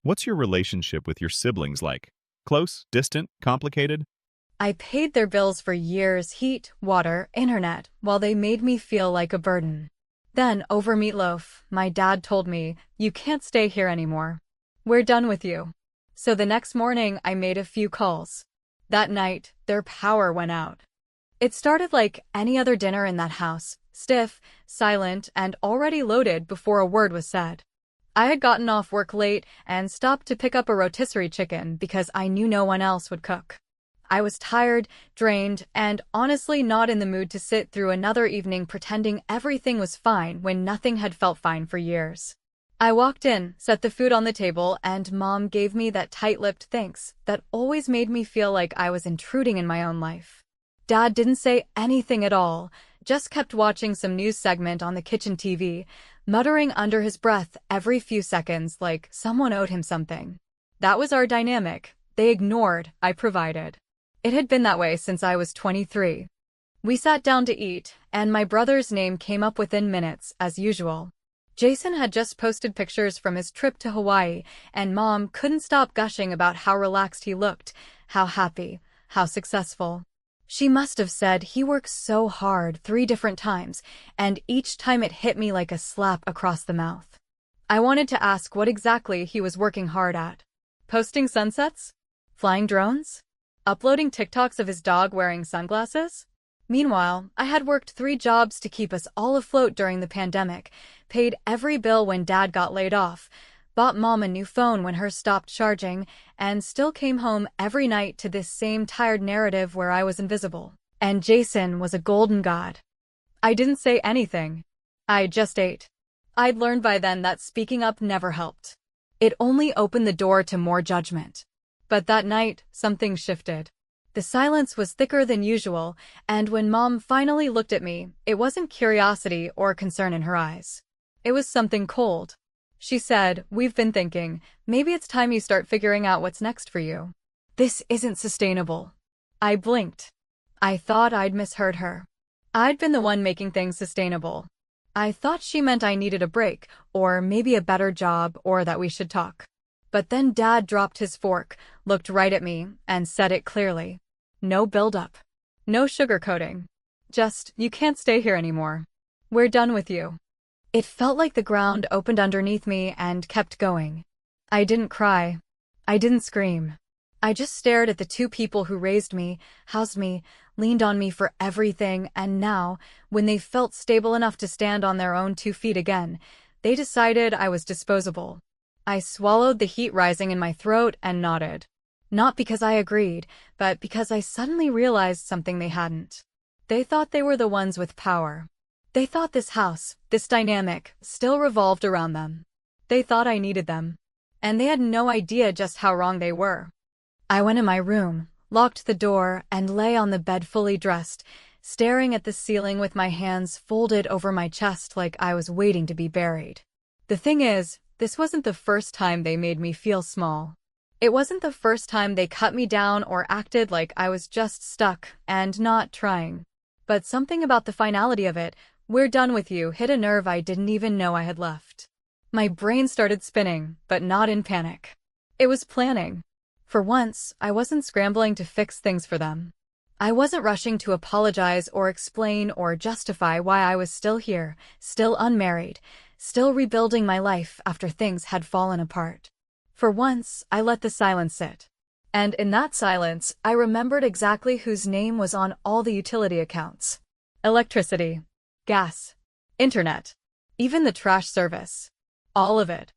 What's your relationship with your siblings like? Close, distant, complicated? I paid their bills for years, heat, water, internet, while they made me feel like a burden. Then, over meatloaf, my dad told me, "You can't stay here anymore. We're done with you." So the next morning, I made a few calls. That night, their power went out. It started like any other dinner in that house, stiff, silent, and already loaded before a word was said. I had gotten off work late and stopped to pick up a rotisserie chicken because I knew no one else would cook. I was tired, drained, and honestly not in the mood to sit through another evening pretending everything was fine when nothing had felt fine for years. I walked in, set the food on the table, and Mom gave me that tight-lipped thanks that always made me feel like I was intruding in my own life. Dad didn't say anything at all, just kept watching some news segment on the kitchen TV, muttering under his breath every few seconds like someone owed him something. That was our dynamic. They ignored, I provided. It had been that way since I was 23. We sat down to eat, and my brother's name came up within minutes, as usual. Jason had just posted pictures from his trip to Hawaii, and Mom couldn't stop gushing about how relaxed he looked, how happy, how successful. She must have said he works so hard 3 different times, and each time it hit me like a slap across the mouth. I wanted to ask what exactly he was working hard at. Posting sunsets? Flying drones? Uploading TikToks of his dog wearing sunglasses? Meanwhile, I had worked 3 jobs to keep us all afloat during the pandemic, paid every bill when Dad got laid off, bought Mom a new phone when hers stopped charging, and still came home every night to this same tired narrative where I was invisible. And Jason was a golden god. I didn't say anything. I just ate. I'd learned by then that speaking up never helped. It only opened the door to more judgment. But that night, something shifted. The silence was thicker than usual, and when Mom finally looked at me, it wasn't curiosity or concern in her eyes. It was something cold. She said, "We've been thinking, maybe it's time you start figuring out what's next for you. This isn't sustainable." I blinked. I thought I'd misheard her. I'd been the one making things sustainable. I thought she meant I needed a break, or maybe a better job, or that we should talk. But then Dad dropped his fork, looked right at me, and said it clearly. No build-up. No sugarcoating. Just, "You can't stay here anymore. We're done with you." It felt like the ground opened underneath me and kept going. I didn't cry. I didn't scream. I just stared at the 2 people who raised me, housed me, leaned on me for everything, and now, when they felt stable enough to stand on their own 2 feet again, they decided I was disposable. I swallowed the heat rising in my throat and nodded. Not because I agreed, but because I suddenly realized something they hadn't. They thought they were the ones with power. They thought this house, this dynamic, still revolved around them. They thought I needed them. And they had no idea just how wrong they were. I went in my room, locked the door, and lay on the bed fully dressed, staring at the ceiling with my hands folded over my chest like I was waiting to be buried. The thing is, this wasn't the first time they made me feel small. It wasn't the first time they cut me down or acted like I was just stuck and not trying. But something about the finality of it, "We're done with you," hit a nerve I didn't even know I had left. My brain started spinning, but not in panic. It was planning. For once, I wasn't scrambling to fix things for them. I wasn't rushing to apologize or explain or justify why I was still here, still unmarried, still rebuilding my life after things had fallen apart. For once, I let the silence sit. And in that silence, I remembered exactly whose name was on all the utility accounts. Electricity, gas, internet, even the trash service. All of it.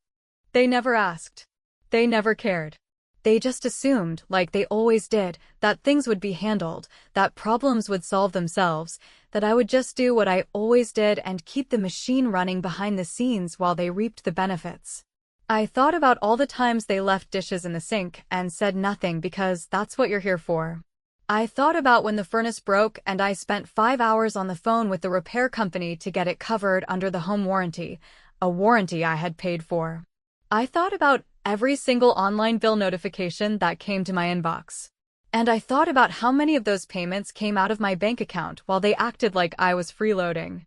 They never asked. They never cared. They just assumed, like they always did, that things would be handled, that problems would solve themselves, that I would just do what I always did and keep the machine running behind the scenes while they reaped the benefits. I thought about all the times they left dishes in the sink and said nothing because that's what you're here for. I thought about when the furnace broke and I spent 5 hours on the phone with the repair company to get it covered under the home warranty, a warranty I had paid for. I thought about every single online bill notification that came to my inbox. And I thought about how many of those payments came out of my bank account while they acted like I was freeloading.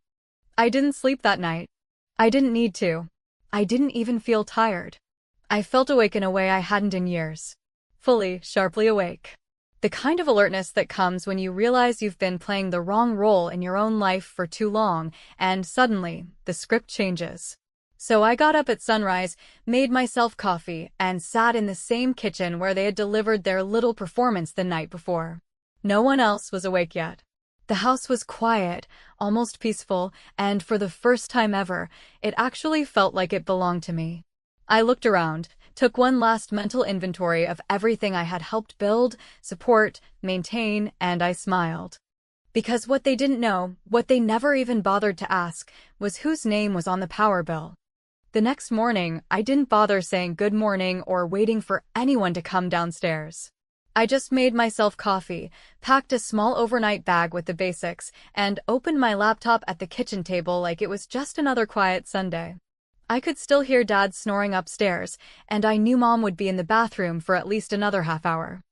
I didn't sleep that night. I didn't need to. I didn't even feel tired. I felt awake in a way I hadn't in years. Fully, sharply awake. The kind of alertness that comes when you realize you've been playing the wrong role in your own life for too long, and suddenly, the script changes. So I got up at sunrise, made myself coffee, and sat in the same kitchen where they had delivered their little performance the night before. No one else was awake yet. The house was quiet, almost peaceful, and for the first time ever, it actually felt like it belonged to me. I looked around, took one last mental inventory of everything I had helped build, support, maintain, and I smiled. Because what they didn't know, what they never even bothered to ask, was whose name was on the power bill. The next morning, I didn't bother saying good morning or waiting for anyone to come downstairs. I just made myself coffee, packed a small overnight bag with the basics, and opened my laptop at the kitchen table like it was just another quiet Sunday. I could still hear Dad snoring upstairs, and I knew Mom would be in the bathroom for at least another half hour.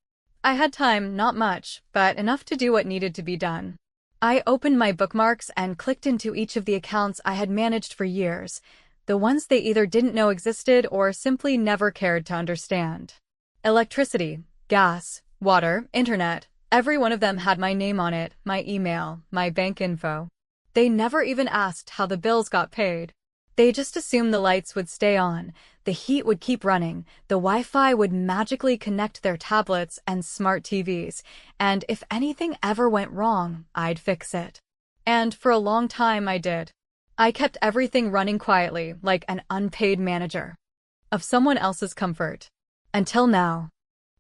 I had time, not much, but enough to do what needed to be done. I opened my bookmarks and clicked into each of the accounts I had managed for years, the ones they either didn't know existed or simply never cared to understand. Electricity, gas, water, internet, every one of them had my name on it, my email, my bank info. They never even asked how the bills got paid. They just assumed the lights would stay on, the heat would keep running, the Wi-Fi would magically connect their tablets and smart TVs, and if anything ever went wrong, I'd fix it. And for a long time I did. I kept everything running quietly, like an unpaid manager of someone else's comfort. Until now.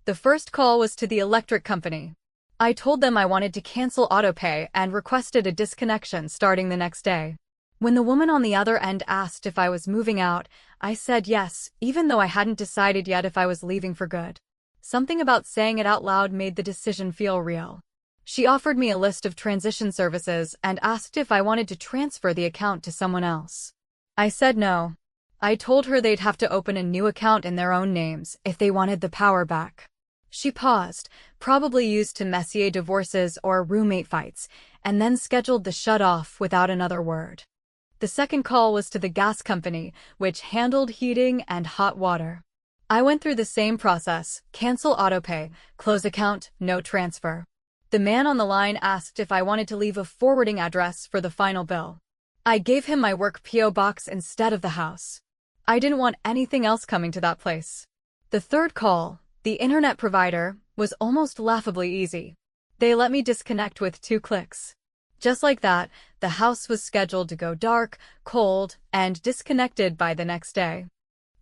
The first call was to the electric company. I told them I wanted to cancel autopay and requested a disconnection starting the next day. When the woman on the other end asked if I was moving out, I said yes, even though I hadn't decided yet if I was leaving for good. Something about saying it out loud made the decision feel real. She offered me a list of transition services and asked if I wanted to transfer the account to someone else. I said no. I told her they'd have to open a new account in their own names if they wanted the power back. She paused, probably used to Messier divorces or roommate fights, and then scheduled the shut-off without another word. The second call was to the gas company, which handled heating and hot water. I went through the same process: cancel autopay, close account, no transfer. The man on the line asked if I wanted to leave a forwarding address for the final bill. I gave him my work P.O. box instead of the house. I didn't want anything else coming to that place. The third call, the internet provider, was almost laughably easy. They let me disconnect with 2 clicks. Just like that, the house was scheduled to go dark, cold, and disconnected by the next day.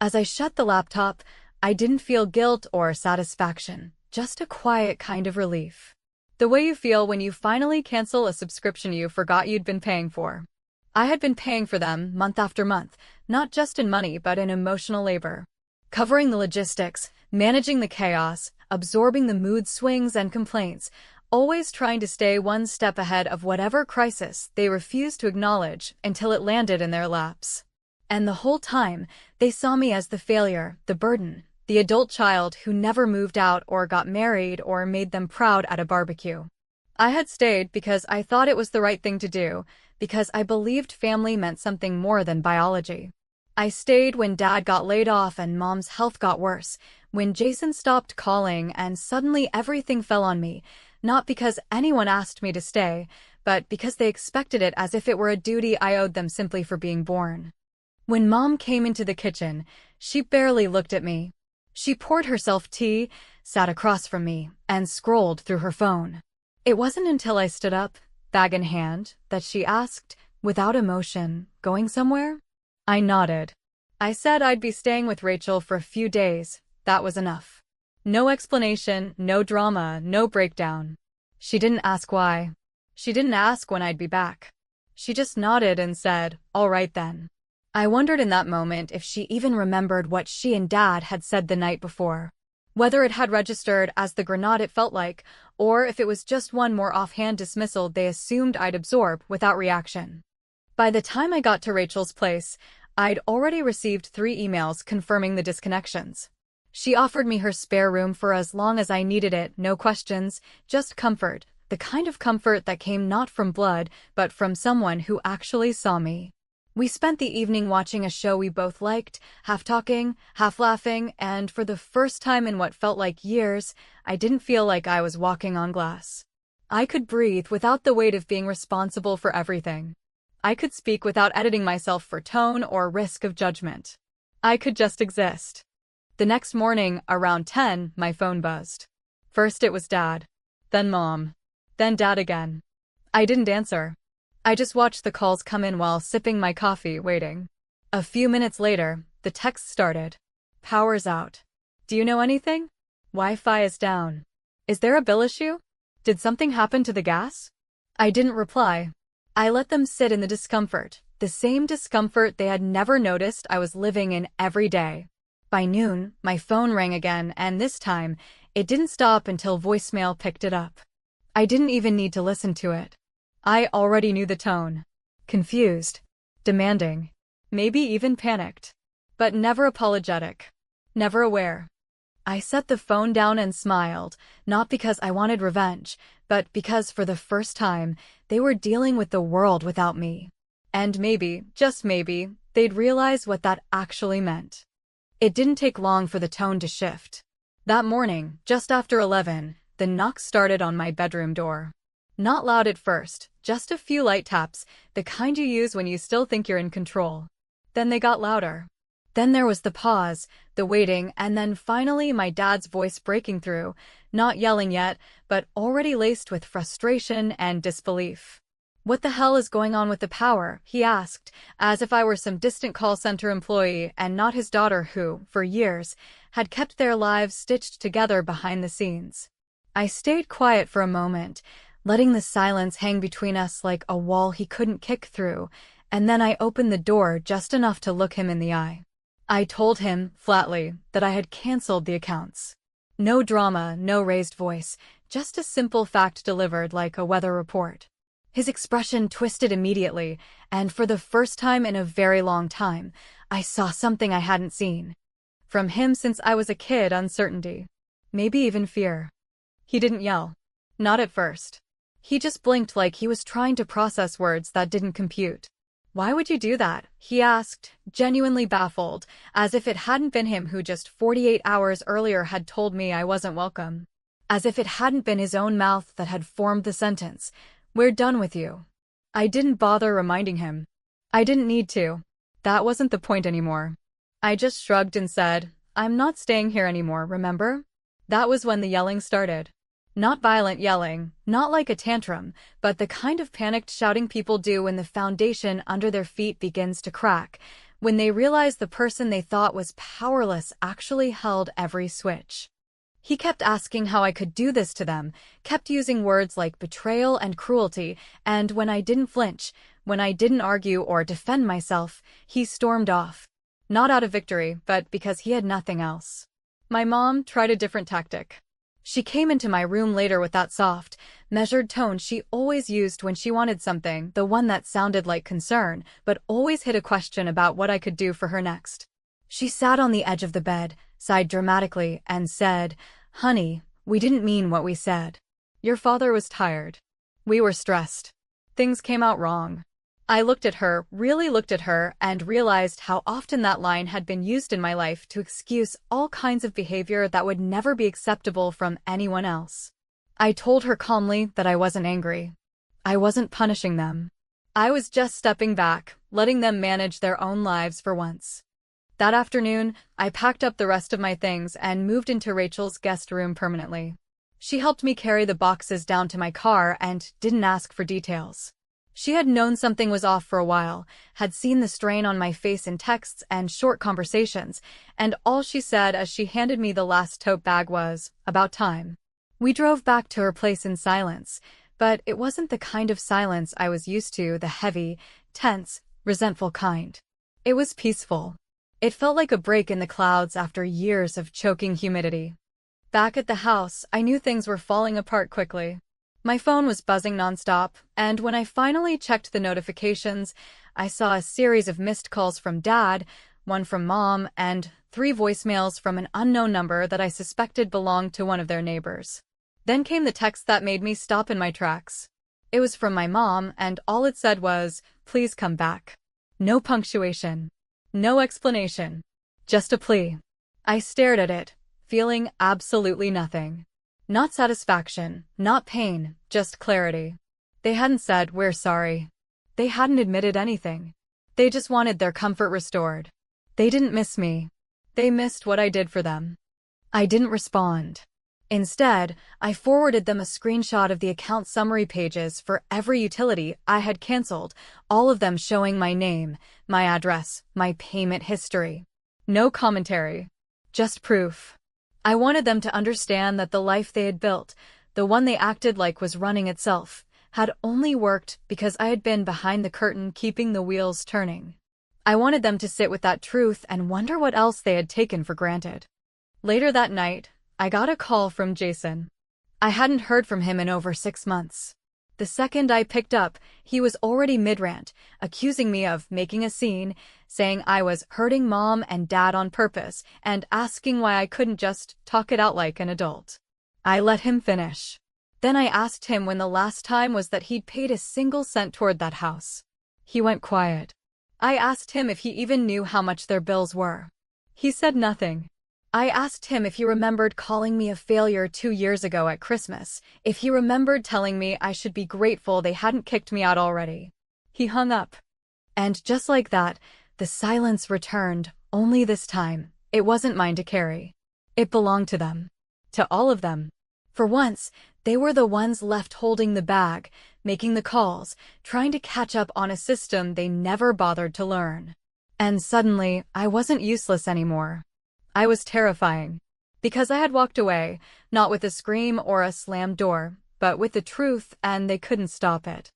As I shut the laptop, I didn't feel guilt or satisfaction, just a quiet kind of relief. The way you feel when you finally cancel a subscription you forgot you'd been paying for. I had been paying for them month after month, not just in money but in emotional labor. Covering the logistics, managing the chaos, absorbing the mood swings and complaints, always trying to stay one step ahead of whatever crisis they refused to acknowledge until it landed in their laps. And the whole time, they saw me as the failure, the burden, the adult child who never moved out or got married or made them proud at a barbecue. I had stayed because I thought it was the right thing to do, because I believed family meant something more than biology. I stayed when Dad got laid off and Mom's health got worse, when Jason stopped calling and suddenly everything fell on me, not because anyone asked me to stay, but because they expected it as if it were a duty I owed them simply for being born. When Mom came into the kitchen, she barely looked at me. She poured herself tea, sat across from me, and scrolled through her phone. It wasn't until I stood up, bag in hand, that she asked, without emotion, "Going somewhere?" I nodded. I said I'd be staying with Rachel for a few days. That was enough. No explanation, no drama, no breakdown. She didn't ask why. She didn't ask when I'd be back. She just nodded and said, "All right then." I wondered in that moment if she even remembered what she and Dad had said the night before. Whether it had registered as the grenade it felt like, or if it was just one more offhand dismissal they assumed I'd absorb without reaction. By the time I got to Rachel's place, I'd already received 3 emails confirming the disconnections. She offered me her spare room for as long as I needed it, no questions, just comfort, the kind of comfort that came not from blood, but from someone who actually saw me. We spent the evening watching a show we both liked, half talking, half laughing, and for the first time in what felt like years, I didn't feel like I was walking on glass. I could breathe without the weight of being responsible for everything. I could speak without editing myself for tone or risk of judgment. I could just exist. The next morning, around 10, my phone buzzed. First it was Dad, then Mom, then Dad again. I didn't answer. I just watched the calls come in while sipping my coffee, waiting. A few minutes later, the text started. Power's out. Do you know anything? Wi-Fi is down. Is there a bill issue? Did something happen to the gas? I didn't reply. I let them sit in the discomfort, the same discomfort they had never noticed I was living in every day. By noon, my phone rang again, and this time, it didn't stop until voicemail picked it up. I didn't even need to listen to it. I already knew the tone. Confused, demanding, maybe even panicked, but never apologetic, never aware. I set the phone down and smiled, not because I wanted revenge, but because for the first time, they were dealing with the world without me. And maybe, just maybe, they'd realize what that actually meant. It didn't take long for the tone to shift. That morning, just after 11, the knock started on my bedroom door. Not loud at first, just a few light taps, the kind you use when you still think you're in control. Then they got louder. Then there was the pause, the waiting, and then finally my dad's voice breaking through, not yelling yet, but already laced with frustration and disbelief. What the hell is going on with the power? He asked, as if I were some distant call center employee and not his daughter who, for years, had kept their lives stitched together behind the scenes. I stayed quiet for a moment, letting the silence hang between us like a wall he couldn't kick through, and then I opened the door just enough to look him in the eye. I told him, flatly, that I had canceled the accounts. No drama, no raised voice, just a simple fact delivered like a weather report. His expression twisted immediately, and for the first time in a very long time, I saw something I hadn't seen. From him since I was a kid, uncertainty. Maybe even fear. He didn't yell. Not at first. He just blinked like he was trying to process words that didn't compute. Why would you do that? He asked, genuinely baffled, as if it hadn't been him who just 48 hours earlier had told me I wasn't welcome. As if it hadn't been his own mouth that had formed the sentence, "We're done with you." I didn't bother reminding him. I didn't need to. That wasn't the point anymore. I just shrugged and said, "I'm not staying here anymore, remember?" That was when the yelling started. Not violent yelling, not like a tantrum, but the kind of panicked shouting people do when the foundation under their feet begins to crack, when they realize the person they thought was powerless actually held every switch. He kept asking how I could do this to them, kept using words like betrayal and cruelty, and when I didn't flinch, when I didn't argue or defend myself, he stormed off. Not out of victory, but because he had nothing else. My mom tried a different tactic. She came into my room later with that soft, measured tone she always used when she wanted something, the one that sounded like concern, but always hid a question about what I could do for her next. She sat on the edge of the bed, sighed dramatically, and said, "Honey, we didn't mean what we said. Your father was tired. We were stressed. Things came out wrong." I looked at her, really looked at her, and realized how often that line had been used in my life to excuse all kinds of behavior that would never be acceptable from anyone else. I told her calmly that I wasn't angry. I wasn't punishing them. I was just stepping back, letting them manage their own lives for once. That afternoon, I packed up the rest of my things and moved into Rachel's guest room permanently. She helped me carry the boxes down to my car and didn't ask for details. She had known something was off for a while, had seen the strain on my face in texts and short conversations, and all she said as she handed me the last tote bag was, "About time." We drove back to her place in silence, but it wasn't the kind of silence I was used to, the heavy, tense, resentful kind. It was peaceful. It felt like a break in the clouds after years of choking humidity. Back at the house, I knew things were falling apart quickly. My phone was buzzing nonstop, and when I finally checked the notifications, I saw a series of missed calls from Dad, one from Mom, and 3 voicemails from an unknown number that I suspected belonged to one of their neighbors. Then came the text that made me stop in my tracks. It was from my mom, and all it said was, "Please come back." No punctuation. No explanation. Just a plea. I stared at it, feeling absolutely nothing. Not satisfaction, not pain, just clarity. They hadn't said, "We're sorry." They hadn't admitted anything. They just wanted their comfort restored. They didn't miss me. They missed what I did for them. I didn't respond. Instead, I forwarded them a screenshot of the account summary pages for every utility I had canceled, all of them showing my name, my address, my payment history. No commentary. Just proof. I wanted them to understand that the life they had built, the one they acted like was running itself, had only worked because I had been behind the curtain keeping the wheels turning. I wanted them to sit with that truth and wonder what else they had taken for granted. Later that night, I got a call from Jason. I hadn't heard from him in over 6 months. The second I picked up, he was already mid-rant, accusing me of making a scene, saying I was hurting Mom and Dad on purpose, and asking why I couldn't just talk it out like an adult. I let him finish. Then I asked him when the last time was that he'd paid a single cent toward that house. He went quiet. I asked him if he even knew how much their bills were. He said nothing. I asked him if he remembered calling me a failure 2 years ago at Christmas, if he remembered telling me I should be grateful they hadn't kicked me out already. He hung up. And just like that, the silence returned, only this time, it wasn't mine to carry. It belonged to them. To all of them. For once, they were the ones left holding the bag, making the calls, trying to catch up on a system they never bothered to learn. And suddenly, I wasn't useless anymore. I was terrifying. Because I had walked away, not with a scream or a slammed door, but with the truth, and they couldn't stop it.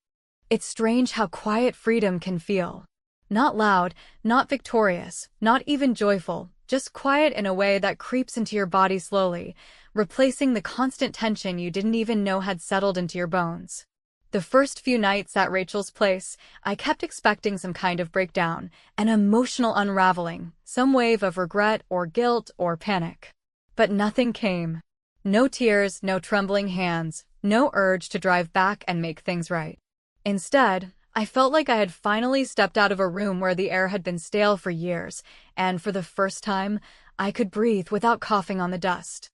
It's strange how quiet freedom can feel. Not loud, not victorious, not even joyful, just quiet in a way that creeps into your body slowly, replacing the constant tension you didn't even know had settled into your bones. The first few nights at Rachel's place, I kept expecting some kind of breakdown, an emotional unraveling, some wave of regret or guilt or panic. But nothing came. No tears, no trembling hands, no urge to drive back and make things right. Instead, I felt like I had finally stepped out of a room where the air had been stale for years, and for the first time, I could breathe without coughing on the dust.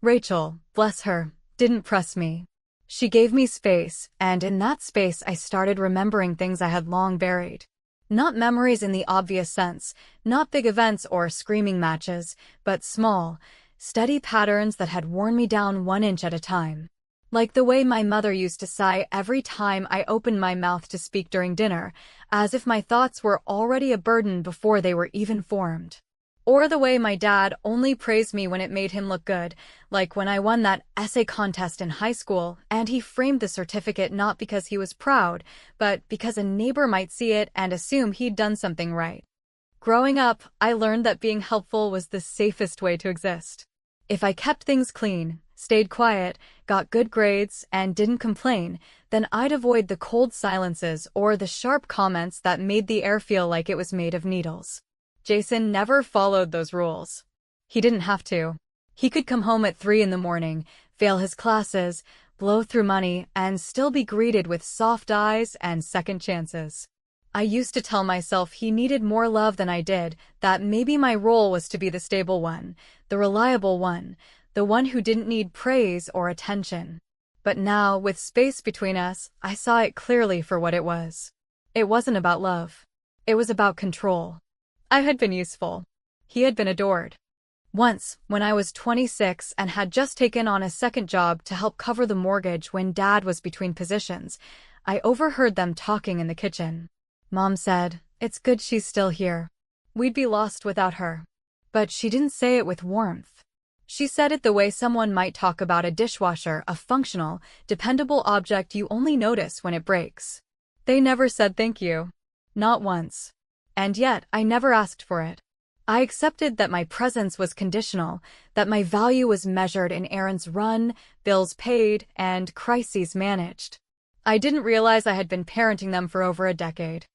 Rachel, bless her, didn't press me. She gave me space, and in that space I started remembering things I had long buried. Not memories in the obvious sense, not big events or screaming matches, but small, steady patterns that had worn me down 1 inch at a time. Like the way my mother used to sigh every time I opened my mouth to speak during dinner, as if my thoughts were already a burden before they were even formed. Or the way my dad only praised me when it made him look good, like when I won that essay contest in high school, and he framed the certificate not because he was proud, but because a neighbor might see it and assume he'd done something right. Growing up, I learned that being helpful was the safest way to exist. If I kept things clean, stayed quiet, got good grades, and didn't complain, then I'd avoid the cold silences or the sharp comments that made the air feel like it was made of needles. Jason never followed those rules. He didn't have to. He could come home at 3 in the morning, fail his classes, blow through money, and still be greeted with soft eyes and second chances. I used to tell myself he needed more love than I did, that maybe my role was to be the stable one, the reliable one, the one who didn't need praise or attention. But now, with space between us, I saw it clearly for what it was. It wasn't about love. It was about control. I had been useful. He had been adored. Once, when I was 26 and had just taken on a second job to help cover the mortgage when Dad was between positions, I overheard them talking in the kitchen. Mom said, "It's good she's still here. We'd be lost without her." But she didn't say it with warmth. She said it the way someone might talk about a dishwasher, a functional, dependable object you only notice when it breaks. They never said thank you. Not once. And yet, I never asked for it. I accepted that my presence was conditional, that my value was measured in errands run, bills paid, and crises managed. I didn't realize I had been parenting them for over a decade.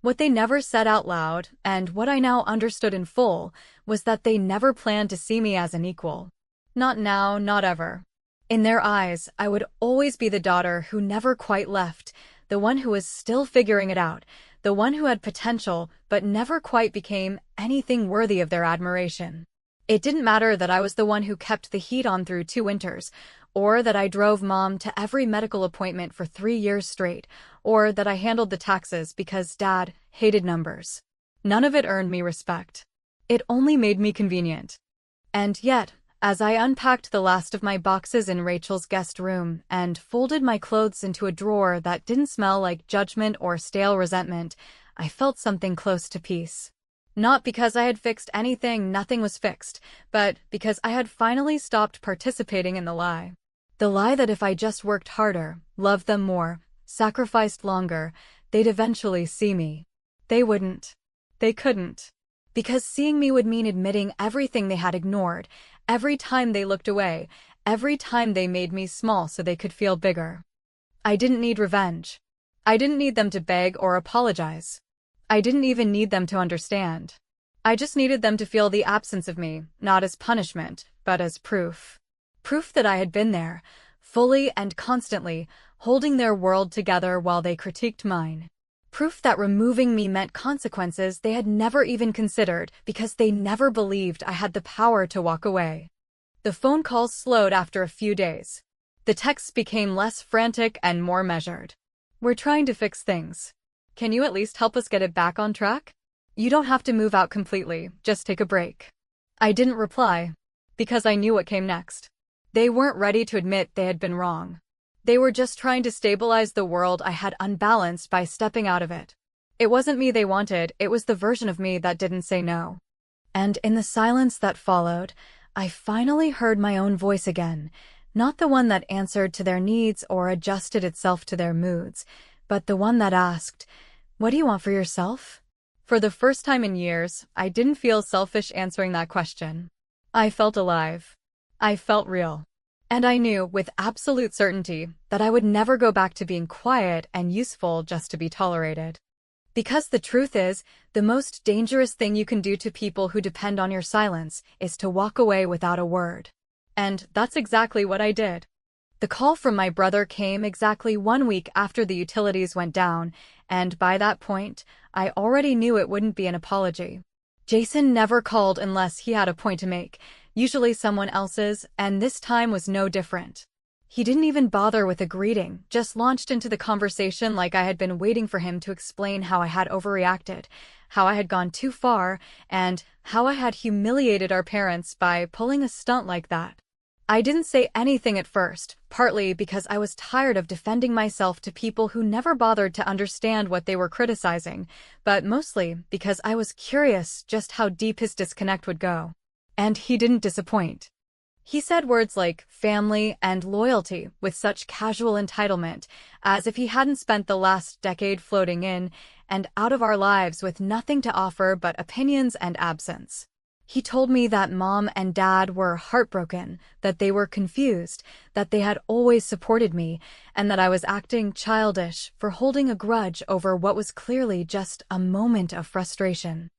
What they never said out loud, and what I now understood in full, was that they never planned to see me as an equal. Not now, not ever. In their eyes, I would always be the daughter who never quite left, the one who was still figuring it out, the one who had potential but never quite became anything worthy of their admiration. It didn't matter that I was the one who kept the heat on through 2 winters, or that I drove Mom to every medical appointment for 3 years straight, or that I handled the taxes because Dad hated numbers. None of it earned me respect. It only made me convenient. And yet, as I unpacked the last of my boxes in Rachel's guest room and folded my clothes into a drawer that didn't smell like judgment or stale resentment, I felt something close to peace. Not because I had fixed anything, nothing was fixed, but because I had finally stopped participating in the lie. The lie that if I just worked harder, loved them more, sacrificed longer, they'd eventually see me. They wouldn't. They couldn't. Because seeing me would mean admitting everything they had ignored, every time they looked away, every time they made me small so they could feel bigger. I didn't need revenge. I didn't need them to beg or apologize. I didn't even need them to understand. I just needed them to feel the absence of me, not as punishment, but as proof. Proof that I had been there, fully and constantly, holding their world together while they critiqued mine. Proof that removing me meant consequences they had never even considered because they never believed I had the power to walk away. The phone calls slowed after a few days. The texts became less frantic and more measured. We're trying to fix things. Can you at least help us get it back on track? You don't have to move out completely, just take a break. I didn't reply, because I knew what came next. They weren't ready to admit they had been wrong. They were just trying to stabilize the world I had unbalanced by stepping out of it. It wasn't me they wanted, it was the version of me that didn't say no. And in the silence that followed, I finally heard my own voice again, not the one that answered to their needs or adjusted itself to their moods, but the one that asked, "What do you want for yourself?" For the first time in years, I didn't feel selfish answering that question. I felt alive. I felt real. And I knew with absolute certainty that I would never go back to being quiet and useful just to be tolerated. Because the truth is, the most dangerous thing you can do to people who depend on your silence is to walk away without a word. And that's exactly what I did. The call from my brother came exactly 1 week after the utilities went down, and by that point, I already knew it wouldn't be an apology. Jason never called unless he had a point to make, usually someone else's, and this time was no different. He didn't even bother with a greeting, just launched into the conversation like I had been waiting for him to explain how I had overreacted, how I had gone too far, and how I had humiliated our parents by pulling a stunt like that. I didn't say anything at first, partly because I was tired of defending myself to people who never bothered to understand what they were criticizing, but mostly because I was curious just how deep his disconnect would go. And he didn't disappoint. He said words like family and loyalty with such casual entitlement, as if he hadn't spent the last decade floating in and out of our lives with nothing to offer but opinions and absence. He told me that Mom and Dad were heartbroken, that they were confused, that they had always supported me, and that I was acting childish for holding a grudge over what was clearly just a moment of frustration.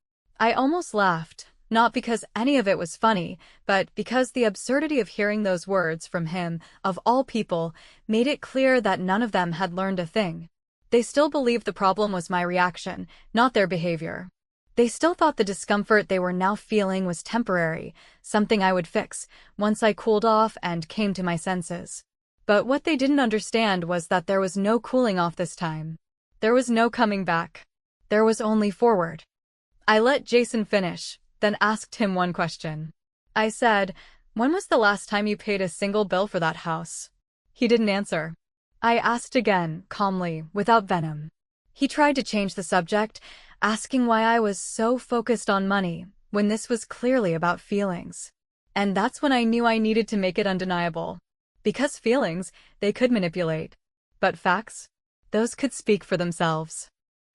I almost laughed. Not because any of it was funny, but because the absurdity of hearing those words from him, of all people, made it clear that none of them had learned a thing. They still believed the problem was my reaction, not their behavior. They still thought the discomfort they were now feeling was temporary, something I would fix, once I cooled off and came to my senses. But what they didn't understand was that there was no cooling off this time. There was no coming back. There was only forward. I let Jason finish, then asked him one question. I said, "When was the last time you paid a single bill for that house?" He didn't answer. I asked again, calmly, without venom. He tried to change the subject, asking why I was so focused on money, when this was clearly about feelings. And that's when I knew I needed to make it undeniable. Because feelings, they could manipulate. But facts? Those could speak for themselves.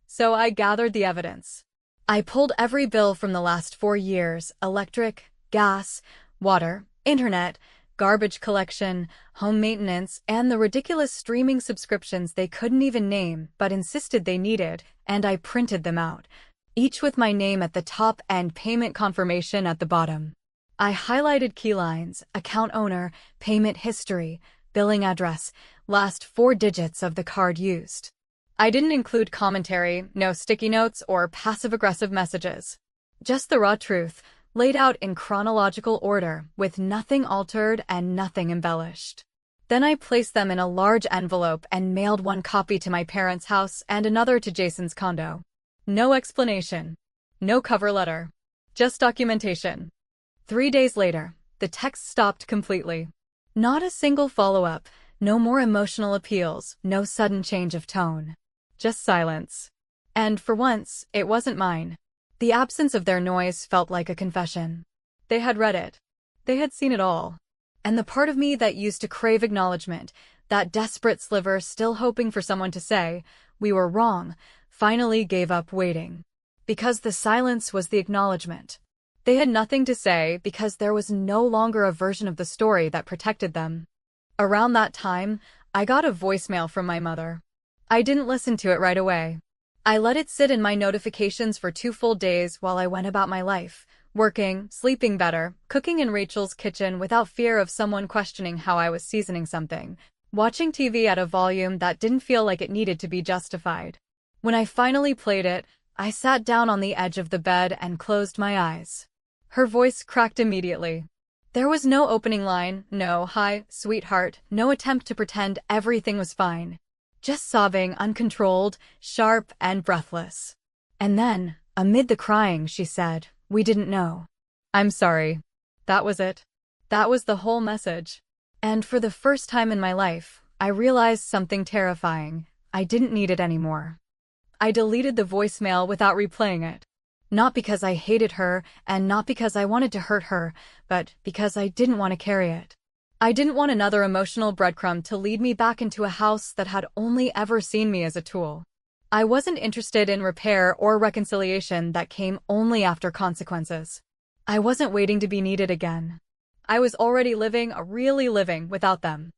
So I gathered the evidence. I pulled every bill from the last 4 years: electric, gas, water, internet, garbage collection, home maintenance, and the ridiculous streaming subscriptions they couldn't even name but insisted they needed, and I printed them out, each with my name at the top and payment confirmation at the bottom. I highlighted key lines: account owner, payment history, billing address, last 4 digits of the card used. I didn't include commentary, no sticky notes or passive-aggressive messages. Just the raw truth, laid out in chronological order, with nothing altered and nothing embellished. Then I placed them in a large envelope and mailed one copy to my parents' house and another to Jason's condo. No explanation. No cover letter. Just documentation. 3 days later, the text stopped completely. Not a single follow-up, no more emotional appeals, no sudden change of tone. Just silence. And for once, it wasn't mine. The absence of their noise felt like a confession. They had read it. They had seen it all. And the part of me that used to crave acknowledgement, that desperate sliver still hoping for someone to say, "We were wrong," finally gave up waiting. Because the silence was the acknowledgement. They had nothing to say because there was no longer a version of the story that protected them. Around that time, I got a voicemail from my mother. I didn't listen to it right away. I let it sit in my notifications for 2 full days while I went about my life, working, sleeping better, cooking in Rachel's kitchen without fear of someone questioning how I was seasoning something, watching TV at a volume that didn't feel like it needed to be justified. When I finally played it, I sat down on the edge of the bed and closed my eyes. Her voice cracked immediately. There was no opening line, no "hi, sweetheart," no attempt to pretend everything was fine. Just sobbing, uncontrolled, sharp, and breathless. And then, amid the crying, she said, "We didn't know. I'm sorry." That was it. That was the whole message. And for the first time in my life, I realized something terrifying. I didn't need it anymore. I deleted the voicemail without replaying it. Not because I hated her, and not because I wanted to hurt her, but because I didn't want to carry it. I didn't want another emotional breadcrumb to lead me back into a house that had only ever seen me as a tool. I wasn't interested in repair or reconciliation that came only after consequences. I wasn't waiting to be needed again. I was already really living without them.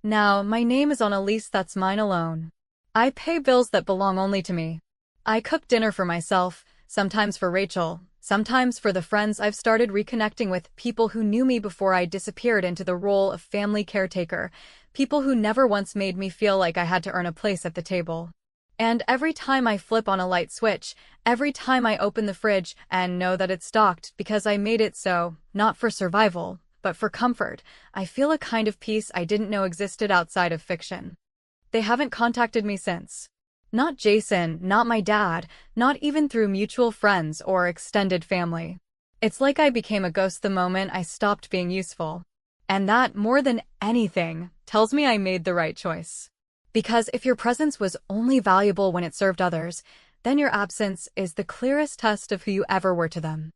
Now, my name is on a lease that's mine alone. I pay bills that belong only to me. I cook dinner for myself, sometimes for Rachel, sometimes for the friends I've started reconnecting with, people who knew me before I disappeared into the role of family caretaker, people who never once made me feel like I had to earn a place at the table. And every time I flip on a light switch, every time I open the fridge and know that it's stocked because I made it so, not for survival, but for comfort, I feel a kind of peace I didn't know existed outside of fiction. They haven't contacted me since. Not Jason, not my dad, not even through mutual friends or extended family. It's like I became a ghost the moment I stopped being useful. And that, more than anything, tells me I made the right choice. Because if your presence was only valuable when it served others, then your absence is the clearest test of who you ever were to them.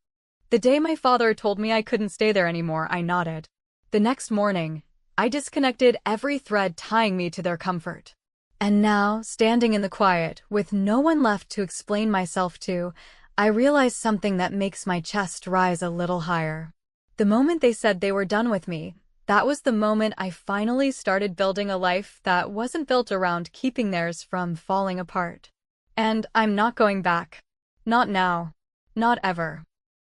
The day my father told me I couldn't stay there anymore, I nodded. The next morning, I disconnected every thread tying me to their comfort. And now, standing in the quiet, with no one left to explain myself to, I realize something that makes my chest rise a little higher. The moment they said they were done with me, that was the moment I finally started building a life that wasn't built around keeping theirs from falling apart. And I'm not going back. Not now. Not ever.